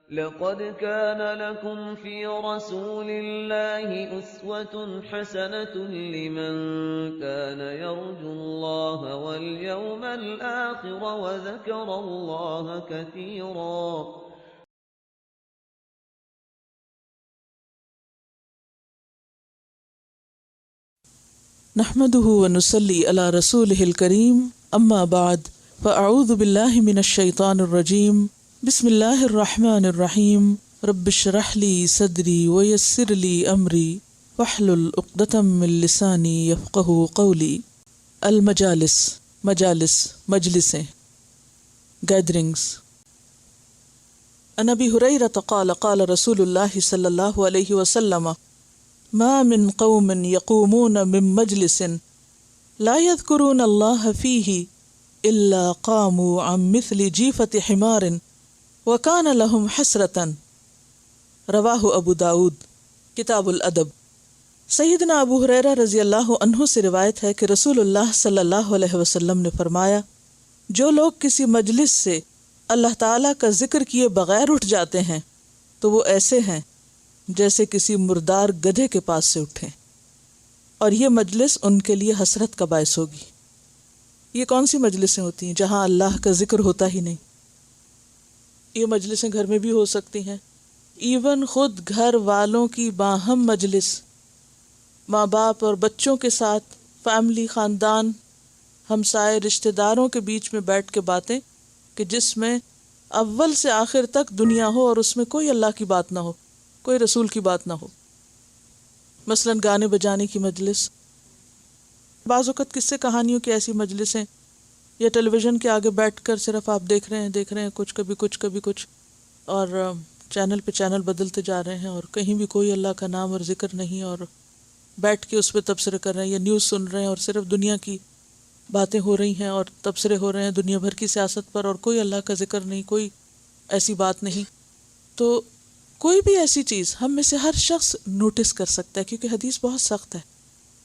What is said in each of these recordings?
لقد كان لكم في رسول الله أسوة حسنة لمن كان يرجو الله واليوم الآخر وذكر الله كثيرا. نحمده ونصلي على رسوله الكريم اما بعد فاعوذ بالله من الشيطان الرجيم بسم الله الرحمن الرحيم رب اشرح لي صدري ويسر لي امري واحلل عقدة من لساني يفقهوا قولي. المجالس مجلسیں گیدرنگز. عن ابي هريرة قال قال رسول الله صلى الله عليه وسلم ما من قوم يقومون من مجلس لا يذكرون الله فيه إلا قاموا عن مثل جيفة حمار وكان لهم حسرة. رواہ ابو داود کتاب الادب. سیدنا ابو ہریرہ رضی اللہ عنہ سے روایت ہے کہ رسول اللہ صلی اللہ علیہ وسلم نے فرمایا، جو لوگ کسی مجلس سے اللہ تعالیٰ کا ذکر کیے بغیر اٹھ جاتے ہیں تو وہ ایسے ہیں جیسے کسی مردار گدھے کے پاس سے اٹھیں، اور یہ مجلس ان کے لیے حسرت کا باعث ہوگی. یہ کون سی مجلسیں ہوتی ہیں؟ جہاں اللہ کا ذکر ہوتا ہی نہیں. یہ مجلسیں گھر میں بھی ہو سکتی ہیں، ایون خود گھر والوں کی باہم مجلس، ماں باپ اور بچوں کے ساتھ، فیملی، خاندان، ہمسائے، رشتہ داروں کے بیچ میں بیٹھ کے باتیں کہ جس میں اول سے آخر تک دنیا ہو اور اس میں کوئی اللہ کی بات نہ ہو، کوئی رسول کی بات نہ ہو. مثلا گانے بجانے کی مجلس، بعض اوقات قصے کہانیوں کی ایسی مجلسیں، یا ٹیلی ویژن کے آگے بیٹھ کر صرف آپ دیکھ رہے ہیں کچھ کبھی کچھ اور چینل پہ چینل بدلتے جا رہے ہیں، اور کہیں بھی کوئی اللہ کا نام اور ذکر نہیں، اور بیٹھ کے اس پہ تبصرے کر رہے ہیں یا نیوز سن رہے ہیں اور صرف دنیا کی باتیں ہو رہی ہیں اور تبصرے ہو رہے ہیں دنیا بھر کی سیاست پر، اور کوئی اللہ کا ذکر نہیں، کوئی ایسی بات نہیں. تو کوئی بھی ایسی چیز ہم میں سے ہر شخص نوٹس کر سکتا ہے، کیونکہ حدیث بہت سخت ہے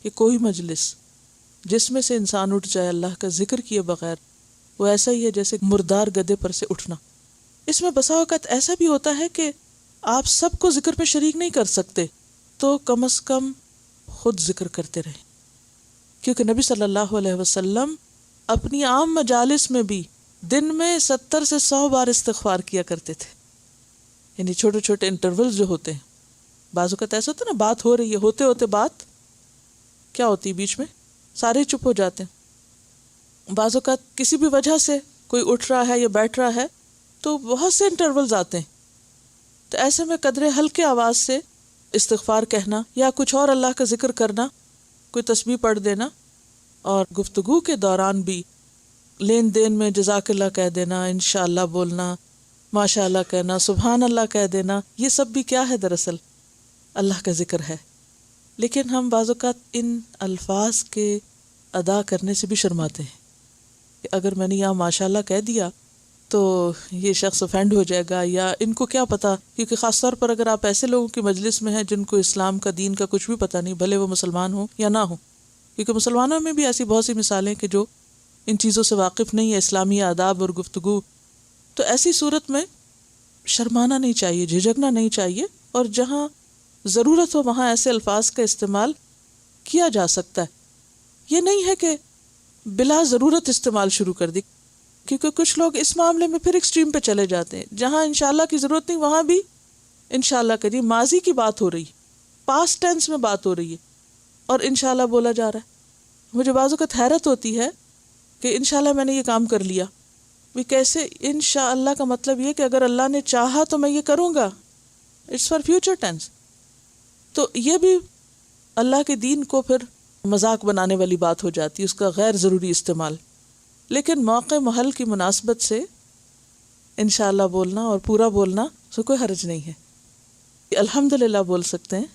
کہ کوئی مجلس جس میں سے انسان اٹھ جائے اللہ کا ذکر کیے بغیر، وہ ایسا ہی ہے جیسے مردار گدھے پر سے اٹھنا. اس میں بسا اوقات ایسا بھی ہوتا ہے کہ آپ سب کو ذکر پہ شریک نہیں کر سکتے، تو کم از کم خود ذکر کرتے رہیں، کیونکہ نبی صلی اللہ علیہ وسلم اپنی عام مجالس میں بھی دن میں 70 سے 100 بار استغفار کیا کرتے تھے. یعنی چھوٹے چھوٹے انٹرولز جو ہوتے ہیں، بعض اوقات ایسا ہوتا ہے نا، بات ہو رہی ہے، ہوتے بات کیا ہوتی ہے بیچ میں سارے چپ ہو جاتے ہیں. بعض اوقات کسی بھی وجہ سے کوئی اٹھ رہا ہے یا بیٹھ رہا ہے تو بہت سے انٹرولز آتے ہیں. تو ایسے میں قدرے ہلکے آواز سے استغفار کہنا یا کچھ اور اللہ کا ذکر کرنا، کوئی تسبیح پڑھ دینا، اور گفتگو کے دوران بھی لین دین میں جزاک اللہ کہہ دینا، انشاءاللہ بولنا، ماشاء اللہ کہنا، سبحان اللہ کہہ دینا، یہ سب بھی کیا ہے؟ دراصل اللہ کا ذکر ہے. لیکن ہم بعض اوقات ان الفاظ کے ادا کرنے سے بھی شرماتے ہیں کہ اگر میں نے یہاں ماشاء اللہ کہہ دیا تو یہ شخص افینڈ ہو جائے گا، یا ان کو کیا پتا. کیونکہ خاص طور پر اگر آپ ایسے لوگوں کی مجلس میں ہیں جن کو اسلام کا، دین کا کچھ بھی پتہ نہیں، بھلے وہ مسلمان ہوں یا نہ ہوں، کیونکہ مسلمانوں میں بھی ایسی بہت سی مثالیں کہ جو ان چیزوں سے واقف نہیں ہے، اسلامی آداب اور گفتگو. تو ایسی صورت میں شرمانا نہیں چاہیے، جھجکنا نہیں چاہیے، اور جہاں ضرورت ہو وہاں ایسے الفاظ کا استعمال کیا جا سکتا ہے. یہ نہیں ہے کہ بلا ضرورت استعمال شروع کر دی، کیونکہ کچھ لوگ اس معاملے میں پھر ایکسٹریم پہ چلے جاتے ہیں. جہاں انشاءاللہ کی ضرورت نہیں وہاں بھی انشاءاللہ کریے. ماضی کی بات ہو رہی، پاسٹ ٹینس میں بات ہو رہی ہے اور انشاءاللہ بولا جا رہا ہے. مجھے بعض اوقات حیرت ہوتی ہے کہ انشاءاللہ میں نے یہ کام کر لیا. بھی کیسے؟ انشاءاللہ کا مطلب یہ کہ اگر اللہ نے چاہا تو میں یہ کروں گا، اٹس فار فیوچر ٹینس. تو یہ بھی اللہ کے دین کو پھر مذاق بنانے والی بات ہو جاتی ہے، اس کا غیر ضروری استعمال. لیکن موقع محل کی مناسبت سے انشاءاللہ بولنا اور پورا بولنا تو کوئی حرج نہیں ہے. الحمدللہ بول سکتے ہیں.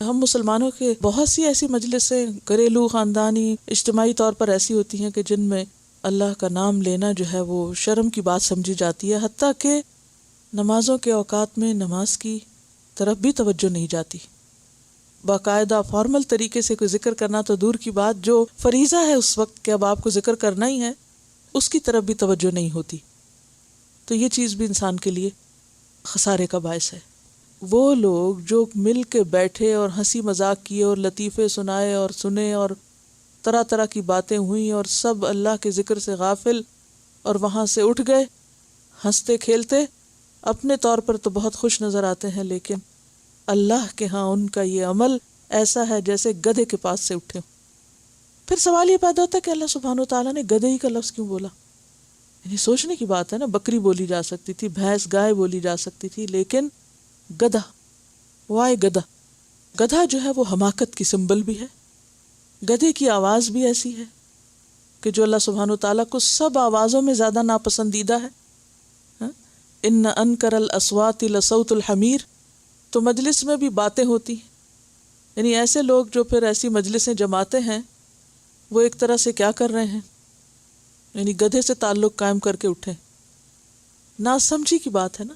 ہم مسلمانوں کے بہت سی ایسی مجلسیں گھریلو، خاندانی، اجتماعی طور پر ایسی ہوتی ہیں کہ جن میں اللہ کا نام لینا جو ہے وہ شرم کی بات سمجھی جاتی ہے، حتیٰ کہ نمازوں کے اوقات میں نماز کی طرف بھی توجہ نہیں جاتی. باقاعدہ فارمل طریقے سے کوئی ذکر کرنا تو دور کی بات، جو فریضہ ہے اس وقت کہ اب آپ کو ذکر کرنا ہی ہے، اس کی طرف بھی توجہ نہیں ہوتی. تو یہ چیز بھی انسان کے لیے خسارے کا باعث ہے۔ وہ لوگ جو مل کے بیٹھے اور ہنسی مذاق کیے اور لطیفے سنائے اور سنے اور طرح طرح کی باتیں ہوئیں اور سب اللہ کے ذکر سے غافل اور وہاں سے اٹھ گئے ہنستے کھیلتے، اپنے طور پر تو بہت خوش نظر آتے ہیں، لیکن اللہ کے ہاں ان کا یہ عمل ایسا ہے جیسے گدھے کے پاس سے اٹھے۔ پھر سوال یہ پیدا ہوتا ہے کہ اللہ سبحانہ وتعالیٰ نے گدھے ہی کا لفظ کیوں بولا؟ یعنی سوچنے کی بات ہے نا، بکری بولی جا سکتی تھی، بھینس گائے بولی جا سکتی تھی، لیکن گدھا، وائے گدھا؟ گدھا جو ہے وہ حماقت کی سمبل بھی ہے۔ گدھے کی آواز بھی ایسی ہے کہ جو اللہ سبحانہ وتعالیٰ کو سب آوازوں میں زیادہ ناپسندیدہ ہے۔ ان انکر الاصوات لصوت الحمیر، تو مجلس میں بھی باتیں ہوتی ہیں، یعنی ایسے لوگ جو پھر ایسی مجلسیں جماتے ہیں وہ ایک طرح سے کیا کر رہے ہیں، یعنی گدھے سے تعلق قائم کر کے اٹھے۔ ناسمجھی کی بات ہے نا،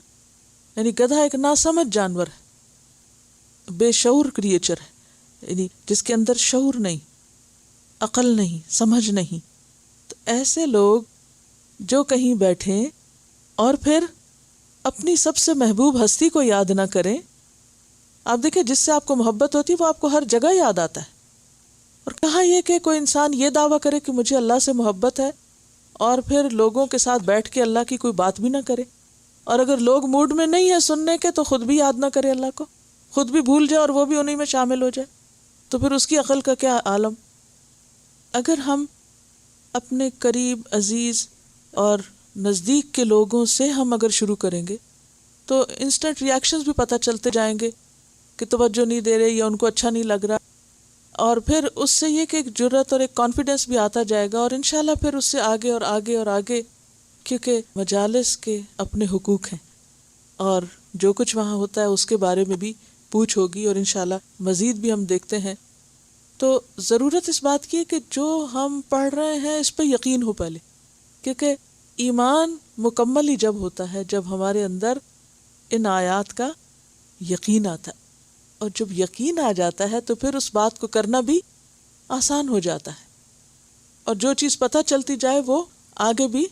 یعنی گدھا ایک ناسمجھ جانور ہے، بے شعور کریچر ہے، یعنی جس کے اندر شعور نہیں، عقل نہیں، سمجھ نہیں۔ تو ایسے لوگ جو کہیں بیٹھیں اور پھر اپنی سب سے محبوب ہستی کو یاد نہ کریں، آپ دیکھیں جس سے آپ کو محبت ہوتی ہے وہ آپ کو ہر جگہ یاد آتا ہے۔ اور کہاں یہ کہ کوئی انسان یہ دعویٰ کرے کہ مجھے اللہ سے محبت ہے اور پھر لوگوں کے ساتھ بیٹھ کے اللہ کی کوئی بات بھی نہ کرے، اور اگر لوگ موڈ میں نہیں ہے سننے کے تو خود بھی یاد نہ کرے اللہ کو، خود بھی بھول جائے اور وہ بھی انہی میں شامل ہو جائے، تو پھر اس کی عقل کا کیا عالم۔ اگر ہم اپنے قریب عزیز اور نزدیک کے لوگوں سے ہم اگر شروع کریں گے تو انسٹنٹ ری ایکشنز بھی پتہ چلتے جائیں گے کہ توجہ نہیں دے رہے یا ان کو اچھا نہیں لگ رہا، اور پھر اس سے یہ کہ ایک جرأت اور ایک کانفیڈنس بھی آتا جائے گا، اور انشاءاللہ پھر اس سے آگے اور آگے اور آگے، کیونکہ مجالس کے اپنے حقوق ہیں اور جو کچھ وہاں ہوتا ہے اس کے بارے میں بھی پوچھ ہوگی، اور انشاءاللہ مزید بھی ہم دیکھتے ہیں۔ تو ضرورت اس بات کی ہے کہ جو ہم پڑھ رہے ہیں اس پہ یقین ہو پہلے، کیونکہ ایمان مکمل ہی جب ہوتا ہے جب ہمارے اندر ان آیات کا یقین آتا ہے، اور جب یقین آ جاتا ہے تو پھر اس بات کو کرنا بھی آسان ہو جاتا ہے، اور جو چیز پتہ چلتی جائے وہ آگے بھی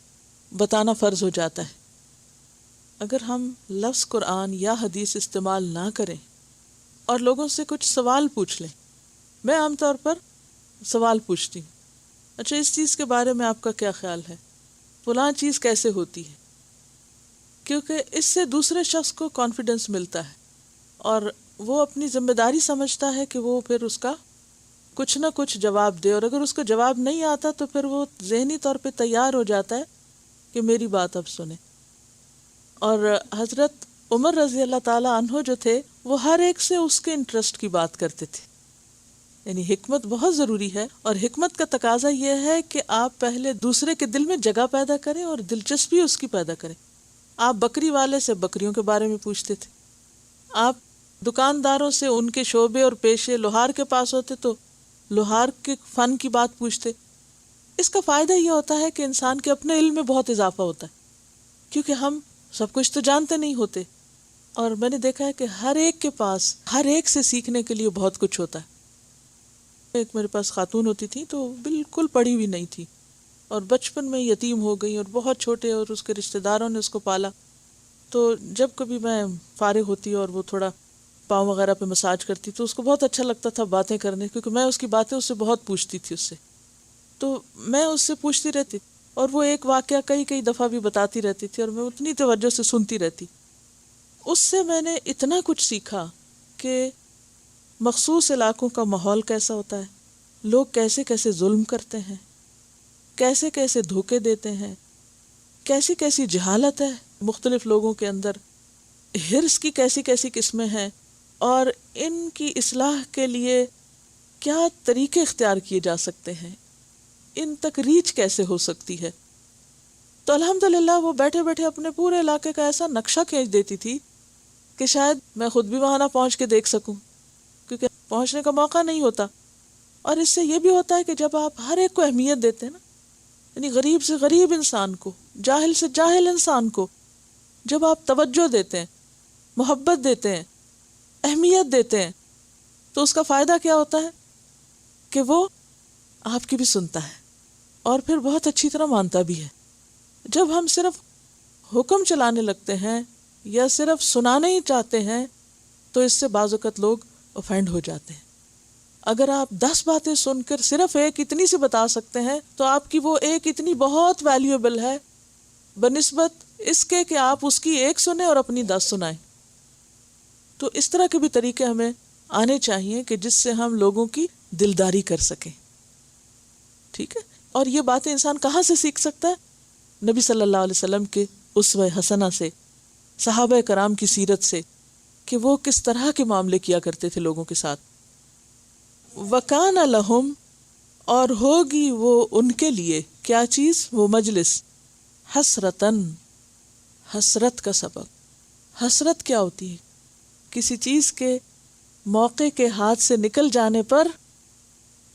بتانا فرض ہو جاتا ہے۔ اگر ہم لفظ قرآن یا حدیث استعمال نہ کریں اور لوگوں سے کچھ سوال پوچھ لیں، میں عام طور پر سوال پوچھتی ہوں، اچھا اس چیز کے بارے میں آپ کا کیا خیال ہے، فلاں چیز کیسے ہوتی ہے، کیونکہ اس سے دوسرے شخص کو کانفیڈنس ملتا ہے اور وہ اپنی ذمہ داری سمجھتا ہے کہ وہ پھر اس کا کچھ نہ کچھ جواب دے، اور اگر اس کو جواب نہیں آتا تو پھر وہ ذہنی طور پہ تیار ہو جاتا ہے کہ میری بات اب سنیں۔ اور حضرت عمر رضی اللہ تعالی عنہ جو تھے وہ ہر ایک سے اس کے انٹرسٹ کی بات کرتے تھے، یعنی حکمت بہت ضروری ہے، اور حکمت کا تقاضا یہ ہے کہ آپ پہلے دوسرے کے دل میں جگہ پیدا کریں اور دلچسپی اس کی پیدا کریں۔ آپ بکری والے سے بکریوں کے بارے میں پوچھتے تھے، آپ دکانداروں سے ان کے شعبے اور پیشے، لوہار کے پاس ہوتے تو لوہار کے فن کی بات پوچھتے۔ اس کا فائدہ یہ ہوتا ہے کہ انسان کے اپنے علم میں بہت اضافہ ہوتا ہے، کیونکہ ہم سب کچھ تو جانتے نہیں ہوتے، اور میں نے دیکھا ہے کہ ہر ایک کے پاس ہر ایک سے سیکھنے کے لیے بہت کچھ ہوتا ہے۔ ایک میرے پاس خاتون ہوتی تھی تو بالکل پڑھی ہوئی نہیں تھی، اور بچپن میں یتیم ہو گئی اور بہت چھوٹے، اور اس کے رشتہ داروں نے اس کو پالا، تو جب کبھی میں فارغ ہوتی اور وہ تھوڑا پاؤں وغیرہ پہ مساج کرتی تو اس کو بہت اچھا لگتا تھا باتیں کرنے، کیونکہ میں اس کی باتیں اس سے بہت پوچھتی تھی، اس سے تو میں اس سے پوچھتی رہتی، اور وہ ایک واقعہ کئی دفعہ بھی بتاتی رہتی تھی اور میں اتنی توجہ سے سنتی رہتی۔ اس سے میں نے اتنا کچھ سیکھا کہ مخصوص علاقوں کا ماحول کیسا ہوتا ہے، لوگ کیسے کیسے ظلم کرتے ہیں، کیسے کیسے دھوکے دیتے ہیں، کیسی کیسی جہالت ہے مختلف لوگوں کے اندر، حرص کی کیسی کیسی قسمیں ہیں، اور ان کی اصلاح کے لیے کیا طریقے اختیار کیے جا سکتے ہیں، ان تک ریچ کیسے ہو سکتی ہے۔ تو الحمدللہ وہ بیٹھے بیٹھے اپنے پورے علاقے کا ایسا نقشہ کھینچ دیتی تھی کہ شاید میں خود بھی وہاں نہ پہنچ کے دیکھ سکوں، کیونکہ پہنچنے کا موقع نہیں ہوتا۔ اور اس سے یہ بھی ہوتا ہے کہ جب آپ ہر ایک کو اہمیت دیتے ہیں نا، یعنی غریب سے غریب انسان کو، جاہل سے جاہل انسان کو جب آپ توجہ دیتے ہیں، محبت دیتے ہیں، اہمیت دیتے ہیں، تو اس کا فائدہ کیا ہوتا ہے کہ وہ آپ کی بھی سنتا ہے اور پھر بہت اچھی طرح مانتا بھی ہے۔ جب ہم صرف حکم چلانے لگتے ہیں یا صرف سنانے ہی چاہتے ہیں تو اس سے بعض اوقات لوگ اوفینڈ ہو جاتے ہیں. اگر آپ 10 باتیں سن کر صرف ایک اتنی سی بتا سکتے ہیں تو آپ کی وہ ایک اتنی بہت ویلیوبل ہے بنسبت اس کے کہ آپ اس کی ایک سنیں اور اپنی 10 سنائیں. تو اس طرح کے بھی طریقے ہمیں آنے چاہیے کہ جس سے ہم لوگوں کی دلداری کر سکیں. ٹھیک ہے. اور یہ باتیں انسان کہاں سے سیکھ سکتا ہے؟ نبی صلی اللہ علیہ وسلم کے اسوہ حسنہ سے، صحابہ کرام کی سیرت سے کہ وہ کس طرح کے معاملے کیا کرتے تھے لوگوں کے ساتھ. وَكَانَ لَهُمْ، اور ہوگی وہ ان کے لیے کیا چیز؟ وہ مجلس، حسرتاً، حسرت کا سبب. حسرت کیا ہوتی ہے؟ کسی چیز کے موقع کے ہاتھ سے نکل جانے پر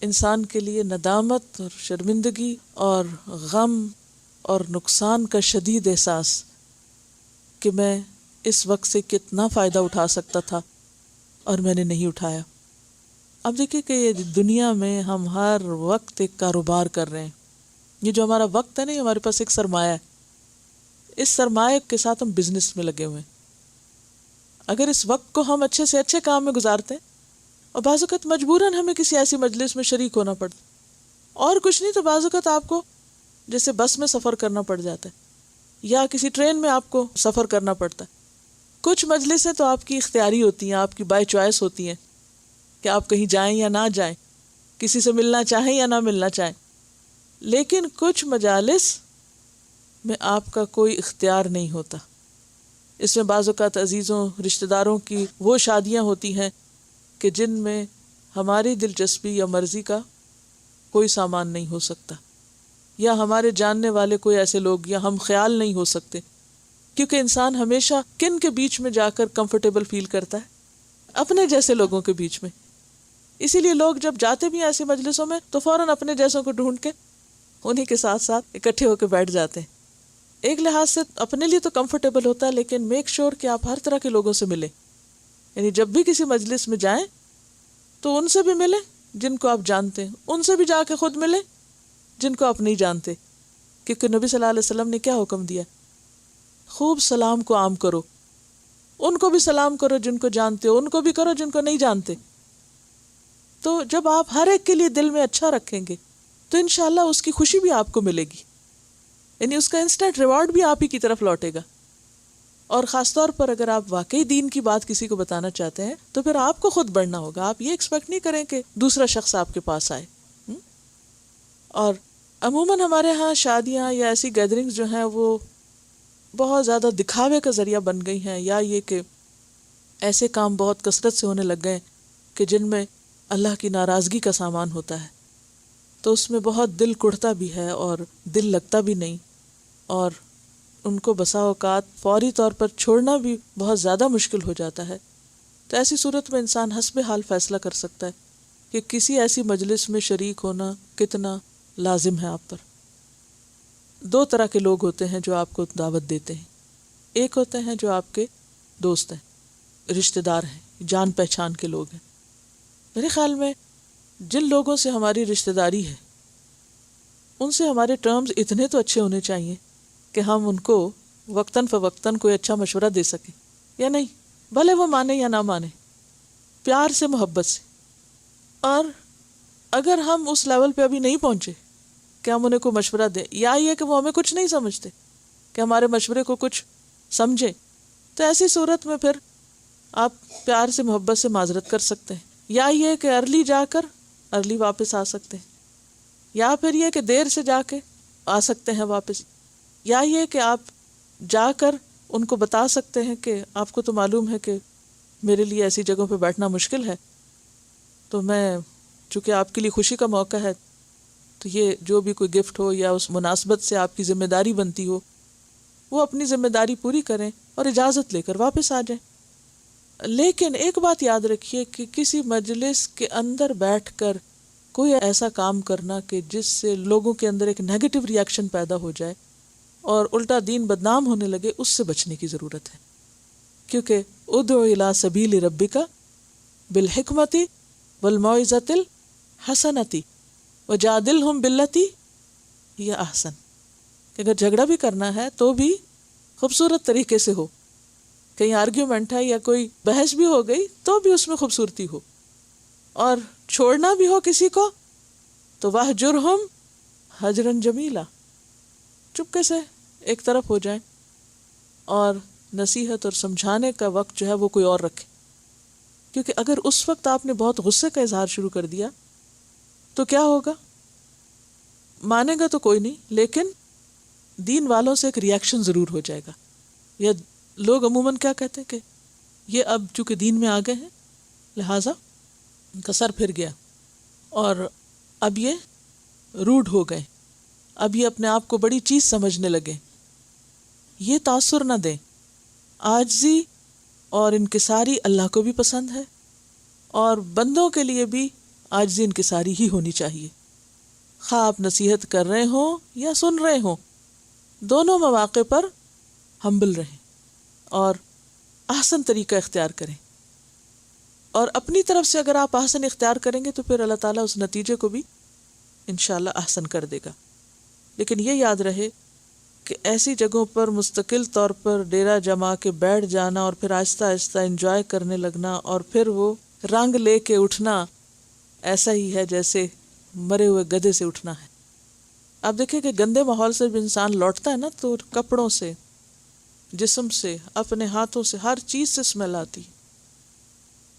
انسان کے لیے ندامت اور شرمندگی اور غم اور نقصان کا شدید احساس کہ میں اس وقت سے کتنا فائدہ اٹھا سکتا تھا اور میں نے نہیں اٹھایا. اب دیکھیں کہ یہ دنیا میں ہم ہر وقت ایک کاروبار کر رہے ہیں. یہ جو ہمارا وقت ہے نا، یہ ہمارے پاس ایک سرمایہ ہے. اس سرمایہ کے ساتھ ہم بزنس میں لگے ہوئے ہیں. اگر اس وقت کو ہم اچھے سے اچھے کام میں گزارتے ہیں، اور بعض اوقات مجبوراً ہمیں کسی ایسی مجلس میں شریک ہونا پڑتا، اور کچھ نہیں تو بعض اوقات آپ کو جیسے بس میں سفر کرنا پڑ جاتا ہے یا کسی ٹرین میں آپ کو سفر کرنا پڑتا ہے. کچھ مجلسیں تو آپ کی اختیاری ہوتی ہیں، آپ کی بائی چوائس ہوتی ہیں کہ آپ کہیں جائیں یا نہ جائیں، کسی سے ملنا چاہیں یا نہ ملنا چاہیں. لیکن کچھ مجالس میں آپ کا کوئی اختیار نہیں ہوتا. اس میں بعض اوقات عزیزوں، رشتہ داروں کی وہ شادیاں ہوتی ہیں کہ جن میں ہماری دلچسپی یا مرضی کا کوئی سامان نہیں ہو سکتا، یا ہمارے جاننے والے کوئی ایسے لوگ یا ہم خیال نہیں ہو سکتے، کیونکہ انسان ہمیشہ کن کے بیچ میں جا کر کمفرٹیبل فیل کرتا ہے؟ اپنے جیسے لوگوں کے بیچ میں. اسی لیے لوگ جب جاتے بھی ہیں ایسی مجلسوں میں تو فوراً اپنے جیسوں کو ڈھونڈ کے انہی کے ساتھ ساتھ اکٹھے ہو کے بیٹھ جاتے ہیں. ایک لحاظ سے اپنے لیے تو کمفرٹیبل ہوتا ہے، لیکن میک شور کہ آپ ہر طرح کے لوگوں سے ملیں. یعنی جب بھی کسی مجلس میں جائیں تو ان سے بھی ملیں جن کو آپ جانتے ہیں، ان سے بھی جا کے خود ملیں جن کو آپ نہیں جانتے. کیونکہ نبی صلی اللہ علیہ وسلم نے کیا حکم دیا؟ خوب سلام کو عام کرو. ان کو بھی سلام کرو جن کو جانتے ہو، ان کو بھی کرو جن کو نہیں جانتے. تو جب آپ ہر ایک کے لیے دل میں اچھا رکھیں گے تو انشاءاللہ اس کی خوشی بھی آپ کو ملے گی، یعنی اس کا انسٹنٹ ریوارڈ بھی آپ ہی کی طرف لوٹے گا. اور خاص طور پر اگر آپ واقعی دین کی بات کسی کو بتانا چاہتے ہیں تو پھر آپ کو خود بڑھنا ہوگا. آپ یہ ایکسپیکٹ نہیں کریں کہ دوسرا شخص آپ کے پاس آئے. اور عموماً ہمارے ہاں شادیاں یا ایسی گیدرنگز جو ہیں وہ بہت زیادہ دکھاوے کا ذریعہ بن گئی ہیں، یا یہ کہ ایسے کام بہت کثرت سے ہونے لگ گئے کہ جن میں اللہ کی ناراضگی کا سامان ہوتا ہے. تو اس میں بہت دل کڑھتا بھی ہے اور دل لگتا بھی نہیں، اور ان کو بسا اوقات فوری طور پر چھوڑنا بھی بہت زیادہ مشکل ہو جاتا ہے. تو ایسی صورت میں انسان حسب حال فیصلہ کر سکتا ہے کہ کسی ایسی مجلس میں شریک ہونا کتنا لازم ہے آپ پر. 2 طرح کے لوگ ہوتے ہیں جو آپ کو دعوت دیتے ہیں. ایک ہوتے ہیں جو آپ کے دوست ہیں، رشتہ دار ہیں، جان پہچان کے لوگ ہیں. میرے خیال میں جن لوگوں سے ہماری رشتہ داری ہے ان سے ہمارے ٹرمز اتنے تو اچھے ہونے چاہیے کہ ہم ان کو وقتاً فوقتاً کوئی اچھا مشورہ دے سکیں، یا نہیں، بھلے وہ مانے یا نہ مانے، پیار سے، محبت سے. اور اگر ہم اس لیول پہ ابھی نہیں پہنچے کہ ہم انہیں کوئی مشورہ دیں، یا یہ کہ وہ ہمیں کچھ نہیں سمجھتے کہ ہمارے مشورے کو کچھ سمجھیں، تو ایسی صورت میں پھر آپ پیار سے، محبت سے معذرت کر سکتے ہیں. یا یہ کہ ارلی جا کر ارلی واپس آ سکتے ہیں، یا پھر یہ کہ دیر سے جا کے آ سکتے ہیں واپس، یا یہ کہ آپ جا کر ان کو بتا سکتے ہیں کہ آپ کو تو معلوم ہے کہ میرے لیے ایسی جگہوں پہ بیٹھنا مشکل ہے، تو میں چونکہ آپ کے لیے خوشی کا موقع ہے تو یہ جو بھی کوئی گفٹ ہو یا اس مناسبت سے آپ کی ذمہ داری بنتی ہو وہ اپنی ذمہ داری پوری کریں اور اجازت لے کر واپس آ جائیں. لیکن ایک بات یاد رکھیے کہ کسی مجلس کے اندر بیٹھ کر کوئی ایسا کام کرنا کہ جس سے لوگوں کے اندر ایک نیگیٹو ری ایکشن پیدا ہو جائے اور الٹا دین بدنام ہونے لگے، اس سے بچنے کی ضرورت ہے. کیونکہ ادعو الی سبیل ربک بالحکمت والموعظۃ الحسنۃ وجادلہم باللتی ہی احسن. کہ اگر جھگڑا بھی کرنا ہے تو بھی خوبصورت طریقے سے ہو، کہیں آرگیومنٹ ہے یا کوئی بحث بھی ہو گئی تو بھی اس میں خوبصورتی ہو، اور چھوڑنا بھی ہو کسی کو تو وَاہْجُرْهُمْ حَجْرًا جَمِيلًا، چپکے سے ایک طرف ہو جائیں، اور نصیحت اور سمجھانے کا وقت جو ہے وہ کوئی اور رکھے. کیونکہ اگر اس وقت آپ نے بہت غصے کا اظہار شروع کر دیا تو کیا ہوگا؟ مانے گا تو کوئی نہیں، لیکن دین والوں سے ایک ریاکشن ضرور ہو جائے گا. یا لوگ عموماً کیا کہتے ہیں کہ یہ اب چونکہ دین میں آ گئے ہیں لہٰذا ان کا سر پھر گیا، اور اب یہ روڈ ہو گئے، اب یہ اپنے آپ کو بڑی چیز سمجھنے لگے. یہ تاثر نہ دیں. عاجزی اور انکساری اللہ کو بھی پسند ہے، اور بندوں کے لیے بھی عاجزی انکساری ہی ہونی چاہیے. خواہ آپ نصیحت کر رہے ہوں یا سن رہے ہوں، دونوں مواقع پر ہمبل رہیں اور احسن طریقہ اختیار کریں. اور اپنی طرف سے اگر آپ احسن اختیار کریں گے تو پھر اللہ تعالیٰ اس نتیجے کو بھی انشاءاللہ احسن کر دے گا. لیکن یہ یاد رہے کہ ایسی جگہوں پر مستقل طور پر ڈیرا جما کے بیٹھ جانا اور پھر آہستہ آہستہ انجوائے کرنے لگنا اور پھر وہ رنگ لے کے اٹھنا ایسا ہی ہے جیسے مرے ہوئے گدھے سے اٹھنا ہے. آپ دیکھیں کہ گندے ماحول سے جب انسان لوٹتا ہے نا تو کپڑوں سے، جسم سے، اپنے ہاتھوں سے، ہر چیز سے اسمیل آتی،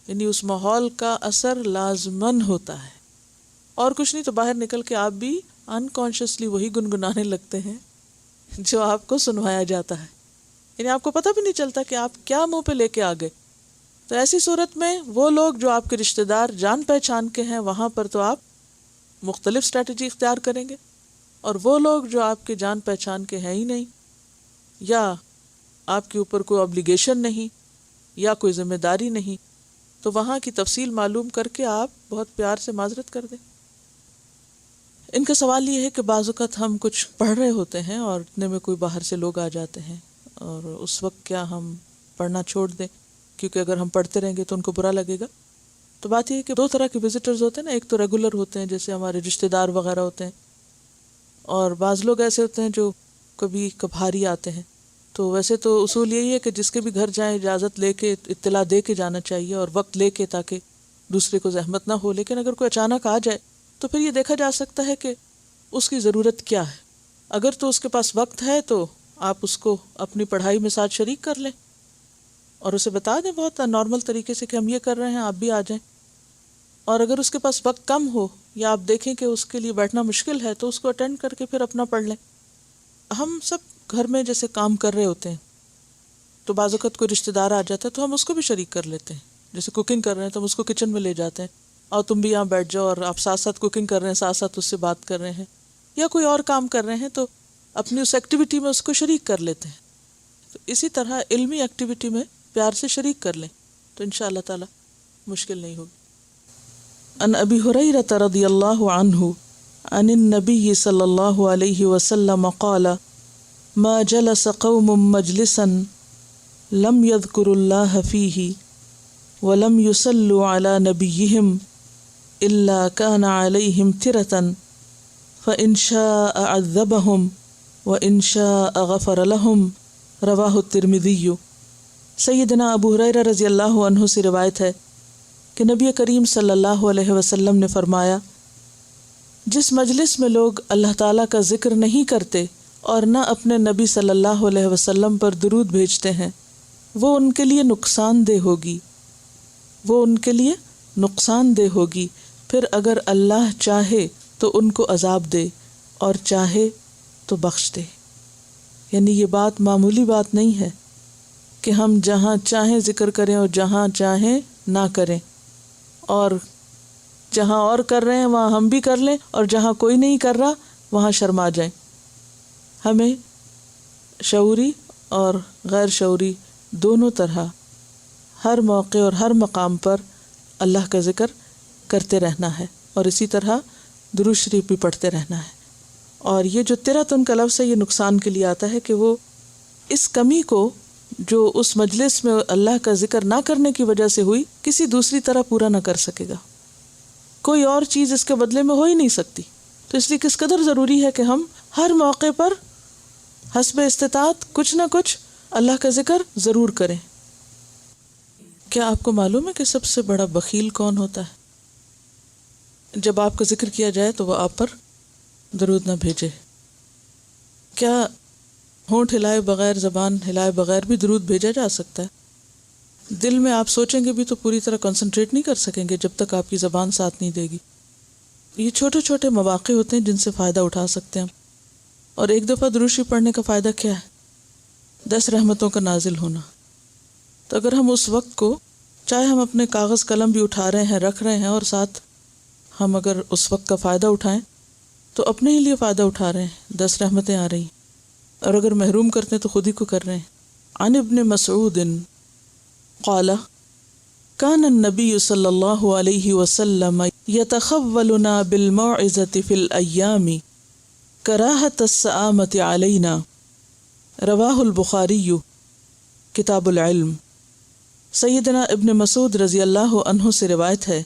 یعنی اس ماحول کا اثر لازمن ہوتا ہے. اور کچھ نہیں تو باہر نکل کے آپ بھی انکانشیسلی وہی گنگنانے لگتے ہیں جو آپ کو سنوایا جاتا ہے، یعنی آپ کو پتہ بھی نہیں چلتا کہ آپ کیا منہ پہ لے کے آ گئے. تو ایسی صورت میں وہ لوگ جو آپ کے رشتہ دار جان پہچان کے ہیں وہاں پر تو آپ مختلف اسٹریٹجی اختیار کریں گے، اور وہ لوگ جو آپ کے جان پہچان کے ہیں ہی نہیں، یا آپ کے اوپر کوئی obligation نہیں یا کوئی ذمہ داری نہیں، تو وہاں کی تفصیل معلوم کر کے آپ بہت پیار سے معذرت کر دیں. ان کا سوال یہ ہے کہ بعض اوقات ہم کچھ پڑھ رہے ہوتے ہیں اور اتنے میں کوئی باہر سے لوگ آ جاتے ہیں، اور اس وقت کیا ہم پڑھنا چھوڑ دیں؟ کیونکہ اگر ہم پڑھتے رہیں گے تو ان کو برا لگے گا. تو بات یہ ہے کہ دو طرح کے وزٹرز ہوتے ہیں نا، ایک تو ریگولر ہوتے ہیں جیسے ہمارے رشتہ دار وغیرہ ہوتے ہیں، اور بعض لوگ ایسے ہوتے ہیں جو کبھی کبھاری آتے ہیں. تو ویسے تو اصول یہی ہے کہ جس کے بھی گھر جائیں اجازت لے کے، اطلاع دے کے جانا چاہیے اور وقت لے کے، تاکہ دوسرے کو زحمت نہ ہو. لیکن اگر کوئی اچانک آ جائے تو پھر یہ دیکھا جا سکتا ہے کہ اس کی ضرورت کیا ہے. اگر تو اس کے پاس وقت ہے تو آپ اس کو اپنی پڑھائی میں ساتھ شریک کر لیں اور اسے بتا دیں بہت نارمل طریقے سے کہ ہم یہ کر رہے ہیں، آپ بھی آ جائیں. اور اگر اس کے پاس وقت کم ہو یا آپ دیکھیں کہ اس کے لیے بیٹھنا مشکل ہے تو اس کو اٹینڈ کر کے پھر اپنا پڑھ لیں. ہم سب گھر میں جیسے کام کر رہے ہوتے ہیں تو بعض اوقات کوئی رشتہ دار آ جاتا ہے تو ہم اس کو بھی شریک کر لیتے ہیں. جیسے کوکنگ کر رہے ہیں تو ہم اس کو کچن میں لے جاتے ہیں، اور تم بھی یہاں بیٹھ جاؤ، اور آپ ساتھ ساتھ کوکنگ کر رہے ہیں، ساتھ ساتھ اس سے بات کر رہے ہیں، یا کوئی اور کام کر رہے ہیں تو اپنی اس ایکٹیویٹی میں اس کو شریک کر لیتے ہیں. تو اسی طرح علمی ایکٹیویٹی میں پیار سے شریک کر لیں تو انشاءاللہ تعالی مشکل نہیں ہوگی. ان ابی ہریرہ رضی اللہ عنہ عن النبی صلی اللہ علیہ وسلم قال ما جلس قوم مجلسا لم يذكروا الله فيه ولم يصلوا على نبيهم الا كان عليهم ترة فإن شاء عذبهم وإن شاء غفر لهم. رواہ الترمذی. سیدنا ابو ہریرہ رضی اللہ عنہ سے روایت ہے کہ نبی کریم صلی اللہ علیہ وسلم نے فرمایا، جس مجلس میں لوگ اللہ تعالیٰ کا ذکر نہیں کرتے اور نہ اپنے نبی صلی اللہ علیہ وسلم پر درود بھیجتے ہیں، وہ ان کے لیے نقصان دہ ہوگی، وہ ان کے لیے نقصان دہ ہوگی. پھر اگر اللہ چاہے تو ان کو عذاب دے اور چاہے تو بخش دے. یعنی یہ بات معمولی بات نہیں ہے کہ ہم جہاں چاہیں ذکر کریں اور جہاں چاہیں نہ کریں، اور جہاں اور کر رہے ہیں وہاں ہم بھی کر لیں، اور جہاں کوئی نہیں کر رہا وہاں شرما جائیں. ہمیں شعوری اور غیر شعوری دونوں طرح ہر موقع اور ہر مقام پر اللہ کا ذکر کرتے رہنا ہے، اور اسی طرح درود شریف بھی پڑھتے رہنا ہے. اور یہ جو ترتن کا لفظ ہے یہ نقصان کے لیے آتا ہے کہ وہ اس کمی کو جو اس مجلس میں اللہ کا ذکر نہ کرنے کی وجہ سے ہوئی کسی دوسری طرح پورا نہ کر سکے گا. کوئی اور چیز اس کے بدلے میں ہو ہی نہیں سکتی. تو اس لیے کس قدر ضروری ہے کہ ہم ہر موقع پر حسب استطاعت کچھ نہ کچھ اللہ کا ذکر ضرور کریں. کیا آپ کو معلوم ہے کہ سب سے بڑا بخیل کون ہوتا ہے؟ جب آپ کا ذکر کیا جائے تو وہ آپ پر درود نہ بھیجے۔ کیا ہونٹ ہلائے بغیر، زبان ہلائے بغیر بھی درود بھیجا جا سکتا ہے؟ دل میں آپ سوچیں گے بھی تو پوری طرح کنسنٹریٹ نہیں کر سکیں گے جب تک آپ کی زبان ساتھ نہیں دے گی۔ یہ چھوٹے چھوٹے مواقع ہوتے ہیں جن سے فائدہ اٹھا سکتے ہیں۔ اور ایک دفعہ درود شریف پڑھنے کا فائدہ کیا ہے؟ 10 رحمتوں کا نازل ہونا۔ تو اگر ہم اس وقت کو، چاہے ہم اپنے کاغذ قلم بھی اٹھا رہے ہیں، رکھ رہے ہیں، اور ساتھ ہم اگر اس وقت کا فائدہ اٹھائیں تو اپنے ہی لیے فائدہ اٹھا رہے ہیں، 10 رحمتیں آ رہی ہیں، اور اگر محروم کرتے ہیں تو خود ہی کو کر رہے ہیں۔ عن ابن مسعود قال كان النبي صلی اللہ علیہ وسلم يتخولنا بالموعظة في الأيام كراهة السآمة علينا، رواہ البخاری کتاب العلم۔ سیدنا ابن مسعود رضی اللہ عنہ سے روایت ہے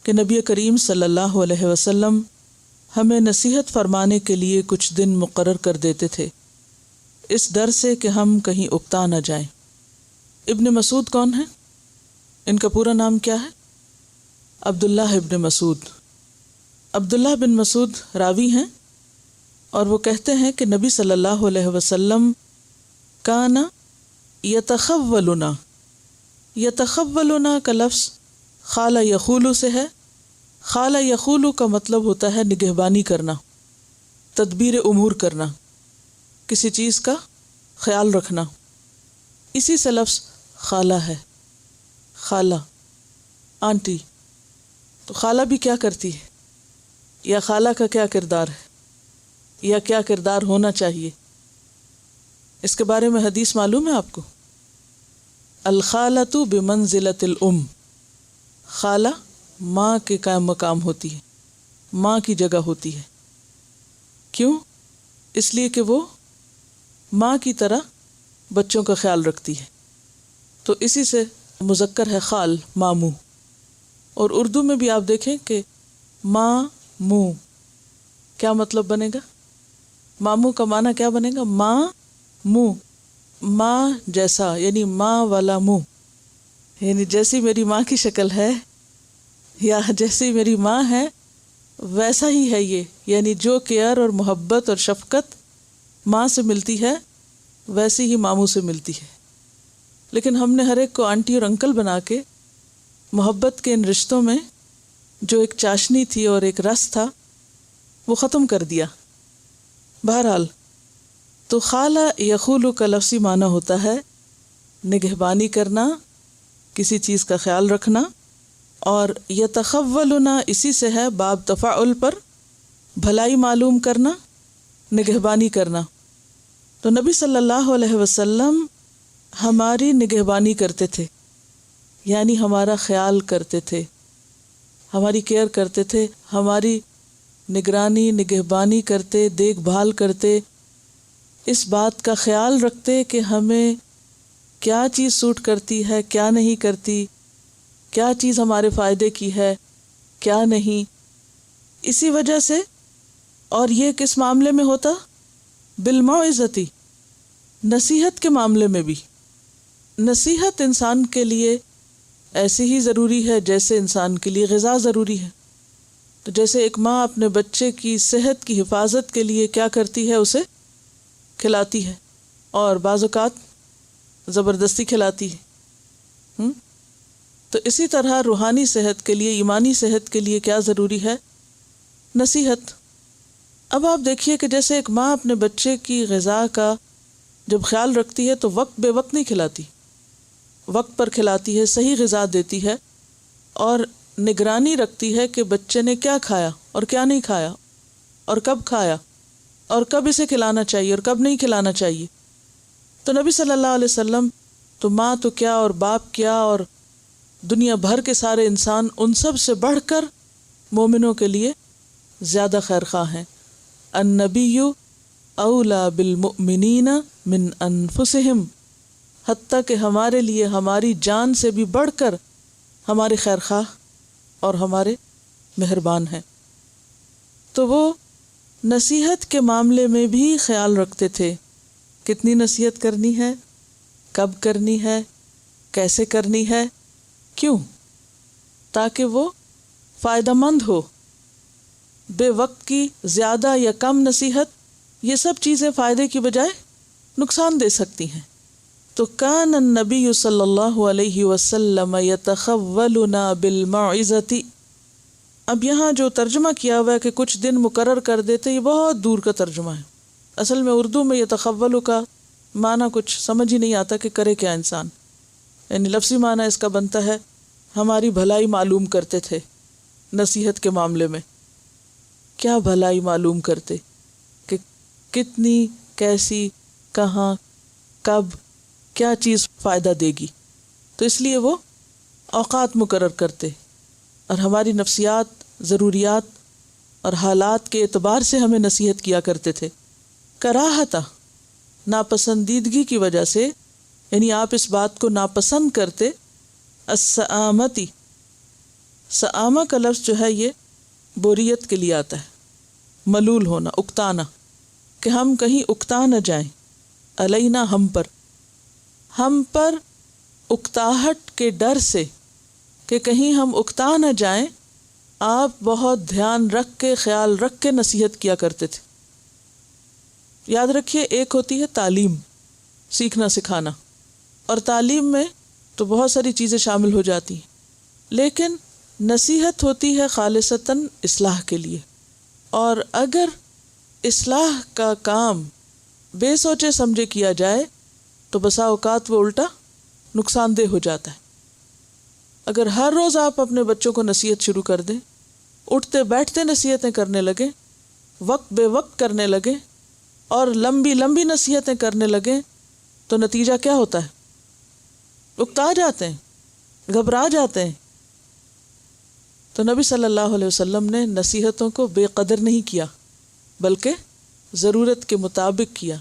کہ نبی کریم صلی اللہ علیہ وسلم ہمیں نصیحت فرمانے کے لیے کچھ دن مقرر کر دیتے تھے، اس ڈر سے کہ ہم کہیں اکتا نہ جائیں۔ ابن مسعود کون ہے؟ ان کا پورا نام کیا ہے؟ عبداللہ ابن مسعود۔ عبداللہ بن مسعود راوی ہیں، اور وہ کہتے ہیں کہ نبی صلی اللہ علیہ وسلم کانا یتخولنا، یتخولنا کا لفظ خال یخولو سے ہے۔ خال یخولو کا مطلب ہوتا ہے نگہبانی کرنا، تدبیر امور کرنا، کسی چیز کا خیال رکھنا، اسی سے لفظ خالہ ہے۔ خالہ آنٹی، تو خالہ بھی کیا کرتی ہے، یا خالہ کا کیا کردار ہے، یا کیا کردار ہونا چاہیے؟ اس کے بارے میں حدیث معلوم ہے آپ کو؟ الخالۃ بمنزلۃ الام، خالہ ماں کے قائم مقام ہوتی ہے، ماں کی جگہ ہوتی ہے۔ کیوں؟ اس لیے کہ وہ ماں کی طرح بچوں کا خیال رکھتی ہے، تو اسی سے مذکر ہے خال، ماموں۔ اور اردو میں بھی آپ دیکھیں کہ ماں منہ، کیا مطلب بنے گا؟ ماموں کا معنی کیا بنے گا؟ ماں منہ، ماں جیسا، یعنی ماں والا منہ، یعنی جیسی میری ماں کی شکل ہے یا جیسی میری ماں ہے ویسا ہی ہے یہ، یعنی جو کیئر اور محبت اور شفقت ماں سے ملتی ہے ویسی ہی ماموں سے ملتی ہے۔ لیکن ہم نے ہر ایک کو آنٹی اور انکل بنا کے محبت کے ان رشتوں میں جو ایک چاشنی تھی اور ایک رس تھا وہ ختم کر دیا۔ بہرحال تو خالہ یخولو کا لفظی معنی ہوتا ہے نگہبانی کرنا، کسی چیز کا خیال رکھنا، اور یتخولنا اسی سے ہے باب تفاعل پر، بھلائی معلوم کرنا، نگہبانی کرنا۔ تو نبی صلی اللہ علیہ وسلم ہماری نگہبانی کرتے تھے، یعنی ہمارا خیال کرتے تھے، ہماری کیئر کرتے تھے، ہماری نگرانی نگہبانی کرتے، دیکھ بھال کرتے، اس بات کا خیال رکھتے کہ ہمیں کیا چیز سوٹ کرتی ہے، کیا نہیں کرتی، کیا چیز ہمارے فائدے کی ہے، کیا نہیں۔ اسی وجہ سے، اور یہ کس معاملے میں ہوتا؟ بالموعظتی، نصیحت کے معاملے میں بھی۔ نصیحت انسان کے لیے ایسی ہی ضروری ہے جیسے انسان کے لیے غذا ضروری ہے۔ تو جیسے ایک ماں اپنے بچے کی صحت کی حفاظت کے لیے کیا کرتی ہے، اسے کھلاتی ہے، اور بعض اوقات زبردستی کھلاتی ہے۔ تو اسی طرح روحانی صحت کے لیے، ایمانی صحت کے لیے کیا ضروری ہے؟ نصیحت۔ اب آپ دیکھیے کہ جیسے ایک ماں اپنے بچے کی غذا کا جب خیال رکھتی ہے تو وقت بے وقت نہیں کھلاتی، وقت پر کھلاتی ہے، صحیح غذا دیتی ہے، اور نگرانی رکھتی ہے کہ بچے نے کیا کھایا اور کیا نہیں کھایا، اور کب کھایا، اور کب اسے کھلانا چاہیے اور کب نہیں کھلانا چاہیے۔ تو نبی صلی اللہ علیہ وسلم تو ماں تو کیا اور باپ کیا اور دنیا بھر کے سارے انسان، ان سب سے بڑھ کر مومنوں کے لیے زیادہ خیر خواہ ہیں۔ النبی اولا بالمؤمنین من انفسہم، حتیٰ کہ ہمارے لیے ہماری جان سے بھی بڑھ کر ہمارے خیر خواہ اور ہمارے مہربان ہیں۔ تو وہ نصیحت کے معاملے میں بھی خیال رکھتے تھے، کتنی نصیحت کرنی ہے، کب کرنی ہے، کیسے کرنی ہے، کیوں؟ تاکہ وہ فائدہ مند ہو. بے وقت کی زیادہ یا کم نصیحت یہ سب چیزیں فائدے کی بجائے نقصان دے سکتی ہیں. تو کان النبی صلی اللہ علیہ وسلم یتخولنا بالموعظۃ. اب یہاں جو ترجمہ کیا ہوا ہے کہ کچھ دن مقرر کر دیتے، یہ بہت دور کا ترجمہ ہے. اصل میں اردو میں یتخول کا معنی کچھ سمجھ ہی نہیں آتا کہ کرے کیا انسان. یعنی لفظی معنی اس کا بنتا ہے ہماری بھلائی معلوم کرتے تھے نصیحت کے معاملے میں. کیا بھلائی معلوم کرتے کہ کتنی، کیسی، کہاں، کب، کیا چیز فائدہ دے گی. تو اس لیے وہ اوقات مقرر کرتے اور ہماری نفسیات، ضروریات اور حالات کے اعتبار سے ہمیں نصیحت کیا کرتے تھے. کراہتا، ناپسندیدگی کی وجہ سے، یعنی آپ اس بات کو ناپسند کرتے. السآمتی، سآمہ کا لفظ جو ہے یہ بوریت کے لیے آتا ہے، ملول ہونا، اکتانا، کہ ہم کہیں اکتا نہ جائیں. علینا، ہم پر اکتاہٹ کے ڈر سے کہ کہیں ہم اکتا نہ جائیں، آپ بہت دھیان رکھ کے، خیال رکھ کے نصیحت کیا کرتے تھے. یاد رکھیے، ایک ہوتی ہے تعلیم، سیکھنا سکھانا، اور تعلیم میں تو بہت ساری چیزیں شامل ہو جاتی ہیں، لیکن نصیحت ہوتی ہے خالصتاً اصلاح کے لیے. اور اگر اصلاح کا کام بے سوچے سمجھے کیا جائے تو بسا اوقات وہ الٹا نقصان دہ ہو جاتا ہے. اگر ہر روز آپ اپنے بچوں کو نصیحت شروع کر دیں، اٹھتے بیٹھتے نصیحتیں کرنے لگیں، وقت بے وقت کرنے لگیں اور لمبی لمبی نصیحتیں کرنے لگیں، تو نتیجہ کیا ہوتا ہے؟ اکتا جاتے ہیں، گھبرا جاتے ہیں. تو نبی صلی اللہ علیہ وسلم نے نصیحتوں کو بے قدر نہیں کیا، بلکہ ضرورت کے مطابق کیا،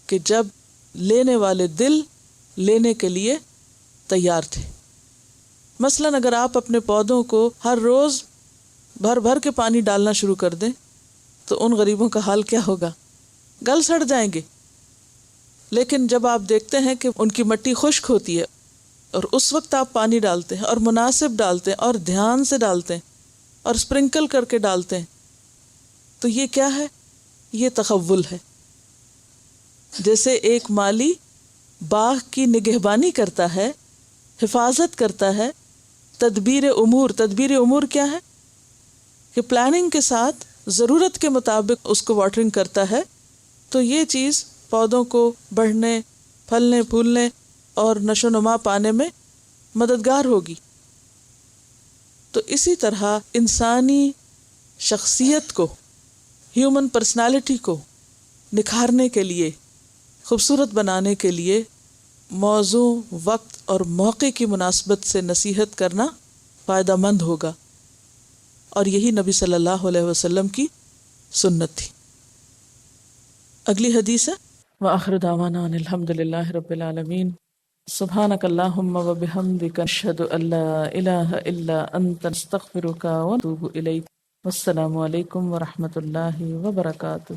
کہ جب لینے والے دل لینے کے لیے تیار تھے. مثلاً اگر آپ اپنے پودوں کو ہر روز بھر بھر کے پانی ڈالنا شروع کر دیں تو ان غریبوں کا حال کیا ہوگا؟ گل سڑ جائیں گے. لیکن جب آپ دیکھتے ہیں کہ ان کی مٹی خشک ہوتی ہے اور اس وقت آپ پانی ڈالتے ہیں اور مناسب ڈالتے ہیں اور دھیان سے ڈالتے ہیں اور اسپرنکل کر کے ڈالتے ہیں، تو یہ کیا ہے؟ یہ تخول ہے. جیسے ایک مالی باغ کی نگہبانی کرتا ہے، حفاظت کرتا ہے، تدبیر امور کیا ہے؟ کہ پلاننگ کے ساتھ ضرورت کے مطابق اس کو واٹرنگ کرتا ہے. تو یہ چیز پودوں کو بڑھنے، پھلنے، پھولنے اور نشو و نما پانے میں مددگار ہوگی. تو اسی طرح انسانی شخصیت کو، ہیومن پرسنالٹی کو نکھارنے کے لیے، خوبصورت بنانے کے لیے موضوع، وقت اور موقع کی مناسبت سے نصیحت کرنا فائدہ مند ہوگا. اور یہی نبی صلی اللہ علیہ وسلم کی سنت تھی. اگلی حدیث ہے وآخر دعوانا ان الحمد للہ رب العالمین. سبحانک اللہم وبحمدک اشہد ان لا الہ الا انت استغفرک واتوب الیک. والسلام علیکم ورحمۃ اللہ وبرکاتہ.